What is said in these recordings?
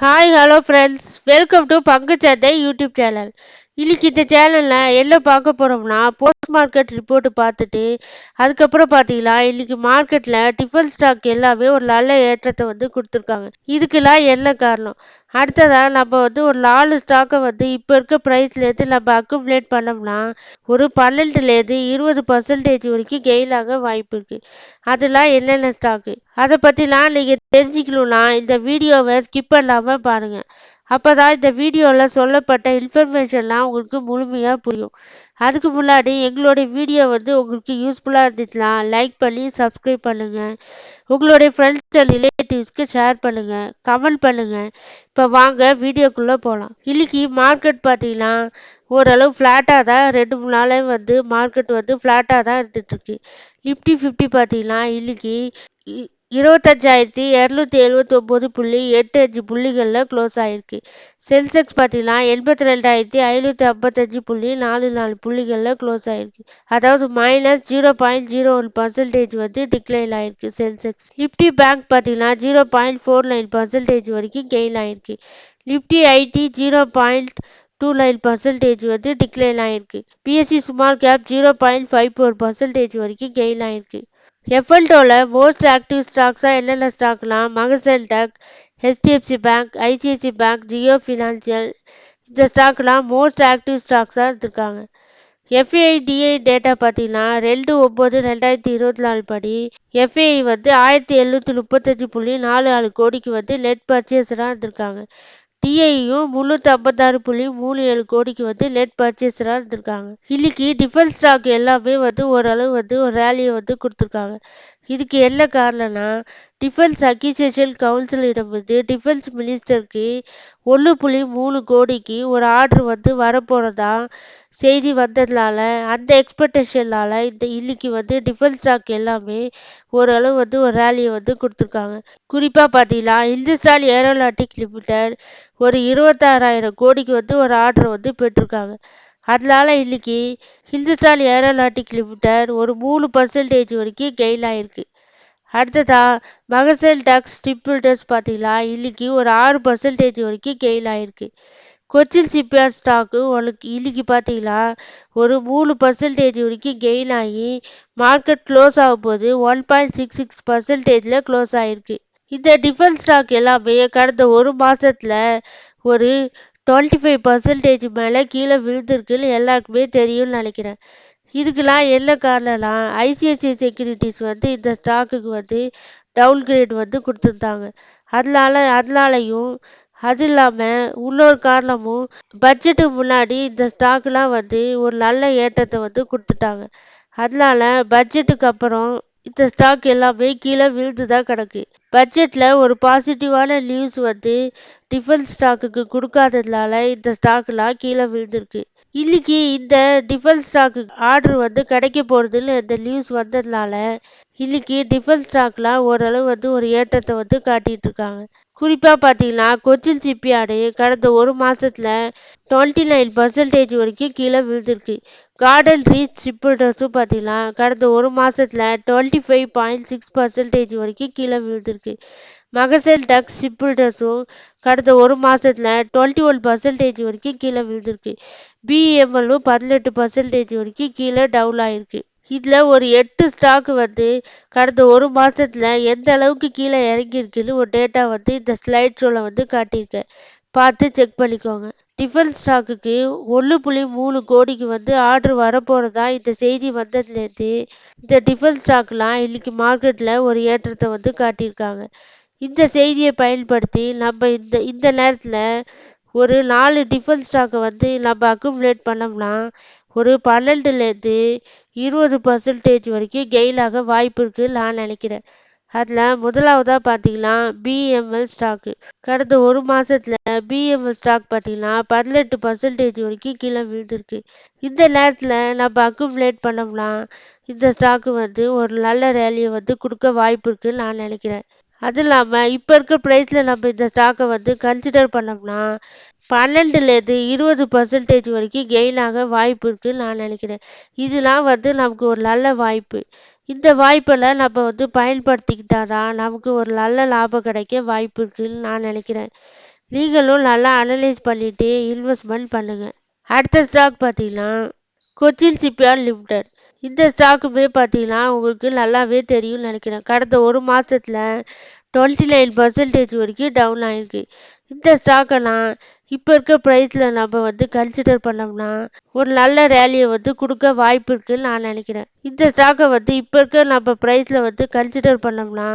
Hi hello friends, welcome to பங்குச்சந்தை YouTube channel. இன்னைக்கு இந்த சேனலில் என்ன பார்க்க போகிறோம்னா, போஸ்ட் மார்க்கெட் ரிப்போர்ட் பார்த்துட்டு அதுக்கப்புறம் பார்த்தீங்கன்னா இன்னைக்கு மார்க்கெட்டில் டிஃபன் ஸ்டாக் எல்லாமே ஒரு நல்ல ஏற்றத்தை கொடுத்துருக்காங்க. இதுக்கெல்லாம் என்ன காரணம்? அடுத்ததாக நம்ம ஒரு 4 ஸ்டாக்கை இப்போ இருக்க ப்ரைஸ்லேருந்து நம்ம அக்குமுலேட் பண்ணோம்னா ஒரு 12லேருந்து 20% வரைக்கும் கெயின் ஆக வாய்ப்பு இருக்குது. அதெல்லாம் என்னென்ன ஸ்டாக்கு அதை பற்றிலாம் நீங்கள் தெரிஞ்சுக்கணுன்னா இந்த வீடியோவை ஸ்கிப் பண்ணாமல் பாருங்கள். அப்போ தான் இந்த வீடியோவில் சொல்லப்பட்ட இன்ஃபர்மேஷன்லாம் உங்களுக்கு முழுமையாக புரியும். அதுக்கு முன்னாடி எங்களுடைய வீடியோ உங்களுக்கு யூஸ்ஃபுல்லாக இருந்துச்சுன்னா லைக் பண்ணி சப்ஸ்கிரைப் பண்ணுங்கள். உங்களுடைய ஃப்ரெண்ட்ஸ் அண்ட் ரிலேட்டிவ்ஸ்க்கு ஷேர் பண்ணுங்கள், கமெண்ட் பண்ணுங்கள். இப்போ வாங்க வீடியோக்குள்ளே போகலாம். இன்னைக்கு மார்க்கெட் பார்த்தீங்கன்னா ஓரளவு ஃப்ளாட்டாக தான் 2-3 நாளே மார்க்கெட் ஃப்ளாட்டாக தான் இருந்துகிட்ருக்கு. நிஃப்டி 50 பார்த்தீங்கன்னா இன்னைக்கு 25,279.85 புள்ளிகளில் க்ளோஸ் ஆகிருக்கு. சென்செக்ஸ் பார்த்தீங்கன்னா 82,555.44 புள்ளிகளில் க்ளோஸ் ஆகிருக்கு. அதாவது -0.01% டிக்ளைன் ஆகிருக்கு சென்செக்ஸ். நிஃப்டி பேங்க் பார்த்தீங்கன்னா 0.49% வரைக்கும் கெயின் ஆகிருக்கு. நிஃப்டி ஐடி 0.29% டிக்ளைன் ஆகிருக்கு. பிஎஸ்சி ஸ்மால் கேப் 0.54% வரைக்கும் கெயின் ஆகிருக்கு. எஃப்எல்டோவில் மோஸ்ட் ஆக்டிவ் ஸ்டாக்ஸாக என்னென்ன ஸ்டாக்னா மகசல் டெக், HDFC bank, ICICI bank, Jio financial, இந்த ஸ்டாக்லாம் மோஸ்ட் ஆக்டிவ் ஸ்டாக்ஸாக இருந்திருக்காங்க. எஃப்ஐடிஐ டேட்டா பார்த்தீங்கன்னா 2/9/2024 படி எஃப்ஐஐ 1735.44 கோடிக்கு நெட் பர்ச்சேஸராக இருந்திருக்காங்க. டிஐயும் 356.37 கோடிக்கு நெட் பர்ச்சேஸராக இருந்திருக்காங்க. இன்னைக்கு டிஃபென்ஸ் ஸ்டாக் எல்லாமே ஓரளவு ஒரு ரேலியை கொடுத்துருக்காங்க. இதுக்கு என்ன காரணம்னா, டிஃபென்ஸ் அக்யூசியேஷன் கவுன்சிலிடமிருந்து டிஃபென்ஸ் மினிஸ்டருக்கு 1.3 கோடிக்கு ஒரு ஆர்டர் வரப்போகிறதா செய்தி வந்ததுனால அந்த எக்ஸ்பெக்டேஷனால இன்னைக்கு டிஃபென்ஸ் ஸ்டாக் எல்லாமே ஓரளவு ஒரு ரேலியை கொடுத்துருக்காங்க. குறிப்பாக பார்த்தீங்கன்னா இந்துஸ்தான் ஏரோநாட்டிக் லிமிடெட் ஒரு 26,000 கோடிக்கு ஒரு ஆர்டர் பெற்றிருக்காங்க. அதனால இன்னைக்கு ஹிந்துஸ்தான் ஏரோநாட்டிக் லிமிடெட் ஒரு 3% வரைக்கும் கெயின் ஆகிருக்கு. அடுத்ததா மகசல் டெக் ஷிப்பில்டர்ஸ் பார்த்தீங்கன்னா இன்னைக்கு ஒரு 6% வரைக்கும் கெயின் ஆகிருக்கு. கொச்சின் ஷிப்யார்ட் ஸ்டாக்கு இன்னைக்கு பார்த்தீங்கன்னா ஒரு 3% வரைக்கும் கெயின் ஆகி மார்க்கெட் க்ளோஸ் ஆகும்போது 1.66%ல் க்ளோஸ் ஆகிருக்கு. இந்த டிஃபென்ஸ் ஸ்டாக் எல்லாமே கடந்த ஒரு மாதத்தில் ஒரு 25% மேலே கீழே விழுந்திருக்குன்னு எல்லாருக்குமே தெரியும்னு நினைக்கிறேன். இதுக்கெல்லாம் என்ன காரணம்னா ஐசிஐசிஐ செக்யூரிட்டிஸ் இந்த ஸ்டாக்குக்கு டவுன்கிரேட் கொடுத்துருந்தாங்க. அதனாலையும் அது இல்லாமல் இன்னொரு காரணமும் பட்ஜெட்டுக்கு முன்னாடி இந்த ஸ்டாக்லாம் ஒரு நல்ல ஏற்றத்தை கொடுத்துட்டாங்க. அதனால பட்ஜெட்டுக்கு அப்புறம் இந்த ஸ்டாக் எல்லாமே கீழே விழுந்து தான் கிடக்கு. பட்ஜெட்டில் ஒரு பாசிட்டிவான நியூஸ் டிஃபென்ஸ் ஸ்டாக்குக்கு கொடுக்காததுனால இந்த ஸ்டாக்லாம் கீழே விழுந்திருக்கு. இன்னைக்கு இந்த டிஃபென்ஸ் ஸ்டாக்கு ஆர்டர் கிடைக்க போகிறதுன்னு இந்த நியூஸ் வந்ததுனால இன்னைக்கு டிஃபென்ஸ் ஸ்டாக்லாம் ஓரளவு ஒரு ஏற்றத்தை காட்டிட்டு இருக்காங்க. குறிப்பாக பார்த்தீங்கன்னா கொச்சின் ஷிப்யார்டு கடந்த ஒரு மாதத்தில் 29% வரைக்கும் கீழே விழுந்திருக்கு. கார்டன் ரீச் ஷிப்பில்டர்ஸும் பார்த்தீங்கன்னா கடந்த ஒரு மாதத்தில் 25.6% வரைக்கும் கீழே விழுந்திருக்கு. மகசல் டெக் ஷிப்பில்டர்ஸும் கடந்த ஒரு மாதத்தில் 21% வரைக்கும் கீழே விழுந்திருக்கு. பிஎம்எல்லும் 18% வரைக்கும் கீழே டவுன் ஆகிருக்கு. இதில் ஒரு 8 ஸ்டாக் கடந்த ஒரு மாதத்தில் எந்த அளவுக்கு கீழே இறங்கியிருக்குன்னு ஒரு டேட்டா இந்த ஸ்லைட் ஷோவில் காட்டியிருக்கேன். பார்த்து செக் பண்ணிக்கோங்க. டிஃபென்ஸ் ஸ்டாக்குக்கு 1.3 கோடிக்கு ஆர்டர் வரப்போகிறதா இந்த செய்தி வந்ததுலேருந்து இந்த டிஃபென்ஸ் ஸ்டாக்லாம் இன்னைக்கு மார்க்கெட்டில் ஒரு ஏற்றத்தை காட்டியிருக்காங்க. இந்த செய்தியை பயன்படுத்தி நம்ம இந்த நேரத்தில் ஒரு 4 டிஃபென்ஸ் ஸ்டாக்கை நம்ம அக்குமுலேட் பண்ணோம்னா ஒரு 12லேருந்து 20% வரைக்கும் கெயின் ஆக வாய்ப்பு இருக்குன்னு நான் நினைக்கிறேன். அதில் முதலாவதாக பார்த்தீங்கன்னா பிஎம்எல் ஸ்டாக்கு. கடந்த ஒரு மாதத்தில் பிஎம்எல் ஸ்டாக் பார்த்தீங்கன்னா 18% வரைக்கும் கீழே விழுந்திருக்கு. இந்த நேரத்தில் நம்ம அக்குமுலேட் பண்ணோம்னா இந்த ஸ்டாக்கு ஒரு நல்ல ரேலியை கொடுக்க வாய்ப்பு இருக்குன்னு நான் நினைக்கிறேன். அது இல்லாமல் இப்போ இருக்க ப்ரைஸில் நம்ம இந்த ஸ்டாக்கை கன்சிடர் பண்ணோம்னா 12லேருந்து 20% வரைக்கும் கெயின் ஆக வாய்ப்பு இருக்குன்னு நான் நினைக்கிறேன். இதெல்லாம் நமக்கு ஒரு நல்ல வாய்ப்பு. இந்த வாய்ப்பெல்லாம் நம்ம பயன்படுத்திக்கிட்டால் தான் நமக்கு ஒரு நல்ல லாபம் கிடைக்க வாய்ப்பு இருக்குன்னு நான் நினைக்கிறேன். நீங்களும் நல்லா அனலைஸ் பண்ணிட்டு இன்வெஸ்ட்மெண்ட் பண்ணுங்க. அடுத்த ஸ்டாக் பார்த்தீங்கன்னா கொச்சின் ஷிப்யார்ட் லிமிடெட். இந்த ஸ்டாக்குமே பார்த்தீங்கன்னா உங்களுக்கு நல்லாவே தெரியும்னு நினைக்கிறேன். கடந்த ஒரு மாதத்தில் 29% வரைக்கும் டவுன் ஆயிருக்கு. இந்த ஸ்டாக்கெல்லாம் இப்போ இருக்க ப்ரைஸில் நம்ம கன்சிடர் பண்ணோம்னா ஒரு நல்ல ரேலியை கொடுக்க வாய்ப்பு இருக்குன்னு நான் நினைக்கிறேன். இந்த ஸ்டாக்கை இப்போ இருக்க நம்ம ப்ரைஸில் கன்சிடர் பண்ணோம்னா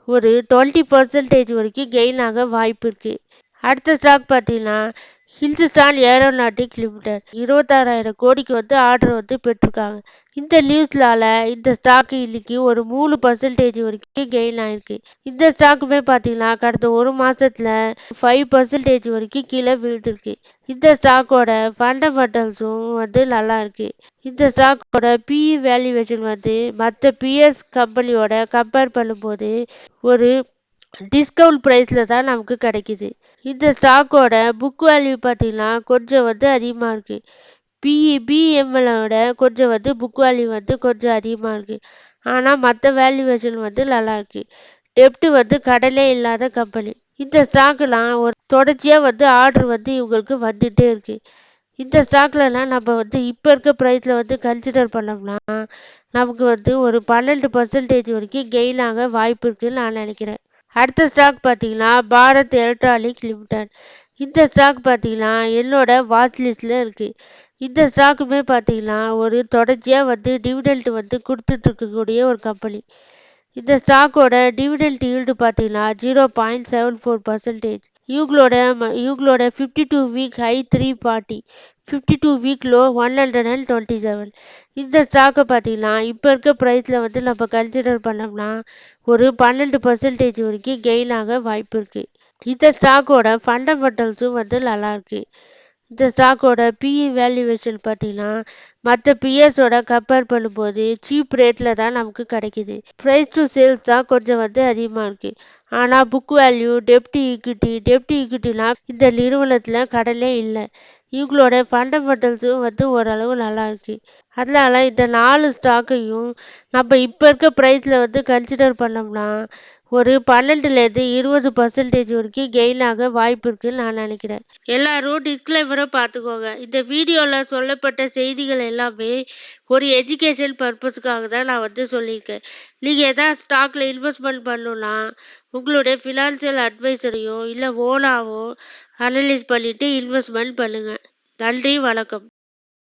ஒரு 20% வரைக்கும் கெயின் ஆக வாய்ப்பு இருக்குது. அடுத்த ஸ்டாக் பார்த்தீங்கன்னா ஹிந்துஸ்தான் ஏரோநாட்டிக் லிமிடெட் 26,000 கோடிக்கு ஆர்டர் பெற்றிருக்காங்க. இந்த நியூஸ்லால இந்த ஸ்டாக் இன்னைக்கு ஒரு 3% வரைக்கும் கெயின் ஆயிருக்கு. இந்த ஸ்டாக்குமே பார்த்தீங்கன்னா கடந்த ஒரு மாசத்துல 5% வரைக்கும் கீழே விழுந்திருக்கு. இந்த ஸ்டாக்கோட ஃபண்டமெண்டல்ஸும் நல்லா இருக்கு. இந்த ஸ்டாக்கோட பிஇ வேல்யூவேஷன் மற்ற பிஎஸ் கம்பெனியோட கம்பேர் பண்ணும்போது ஒரு டிஸ்கவுண்ட் ப்ரைஸில் தான் நமக்கு கிடைக்குது. இந்த ஸ்டாக்கோட புக் வேல்யூ பார்த்தீங்கன்னா கொஞ்சம் அதிகமாக இருக்குது. பிஎம்எலோட கொஞ்சம் புக் வேல்யூ கொஞ்சம் அதிகமாக இருக்குது. ஆனால் மற்ற வேல்யூவேஷன் நல்லா இருக்கு. டெப்ட் கடனே இல்லாத கம்பெனி. இந்த ஸ்டாக்லாம் ஒரு தொடர்ச்சியாக ஆர்டர் இவங்களுக்கு வந்துட்டே இருக்கு. இந்த ஸ்டாக்லலாம் நம்ம இப்போ இருக்க ப்ரைஸில் கன்சிடர் பண்ணோம்னா நமக்கு ஒரு 12% வரைக்கும் கெயின் ஆக வாய்ப்பு இருக்குன்னு நான் நினைக்கிறேன். அடுத்த ஸ்டாக் பார்த்தீங்கன்னா பாரத் எலக்ட்ரானிக் லிமிடெட். இந்த ஸ்டாக் பார்த்தீங்கன்னா என்னோட வாட்ச் லிஸ்டில் இருக்குது. இந்த ஸ்டாக்குமே பார்த்தீங்கன்னா ஒரு தொடர்ச்சியாக டிவிடெண்ட் கொடுத்துட்டு இருக்கக்கூடிய ஒரு கம்பெனி. இந்த ஸ்டாக்கோட டிவிடெண்ட் ஈல்டு பார்த்தீங்கன்னா 0.74%. இவங்களோட 52 வீக் ஹை 340, 52 வீக் லோ 127. இந்த ஸ்டாக்கை பார்த்தீங்கன்னா இப்போ இருக்க ப்ரைஸில் நம்ம கன்சிடர் பண்ணோம்னா ஒரு 12% வரைக்கும் கெயின் ஆக வாய்ப்பு இருக்குது. இந்த ஸ்டாக்கோட ஃபண்டமெண்டல்ஸும் நல்லா இருக்கு. இந்த ஸ்டாக்கோட பிஇ வேல்யூவேஷன் பார்த்தீங்கன்னா மற்ற பிஎஸோட கம்பேர் பண்ணும்போது சீப் ரேட்டில் தான் நமக்கு கிடைக்குது. ப்ரைஸ் டு சேல்ஸ் தான் கொஞ்சம் அதிகமாக இருக்குது. ஆனால் புக் வேல்யூ டெப்ட் ஈக்விட்டினா இந்த நிறுவனத்தில் கடனே இல்லை. இவங்களோட ஃபண்டமெண்டல்ஸும் ஓரளவு நல்லா இருக்கு. அதனால இந்த 4 ஸ்டாக்கையும் நம்ம இப்போ இருக்க ப்ரைஸில் கன்சிடர் பண்ணோம்னா ஒரு 12லேருந்து 20% வரைக்கும் கெயின் ஆக வாய்ப்பு இருக்குன்னு நான் நினைக்கிறேன். எல்லாரும் டிஸ்க்ளைமரை பார்த்துக்கோங்க. இந்த வீடியோவில் சொல்லப்பட்ட செய்திகள் எல்லாமே ஒரு எஜுகேஷன் பர்பஸ்க்காக தான் நான் சொல்லியிருக்கேன். நீங்கள் எதாவது ஸ்டாக்ல இன்வெஸ்ட்மெண்ட் பண்ணணும்னா உங்களுடைய ஃபினான்சியல் அட்வைசரையோ இல்லை ஓனாவோ அனலைஸ் பண்ணிவிட்டு இன்வெஸ்ட்மெண்ட் பண்ணுங்கள். நன்றி, வணக்கம்.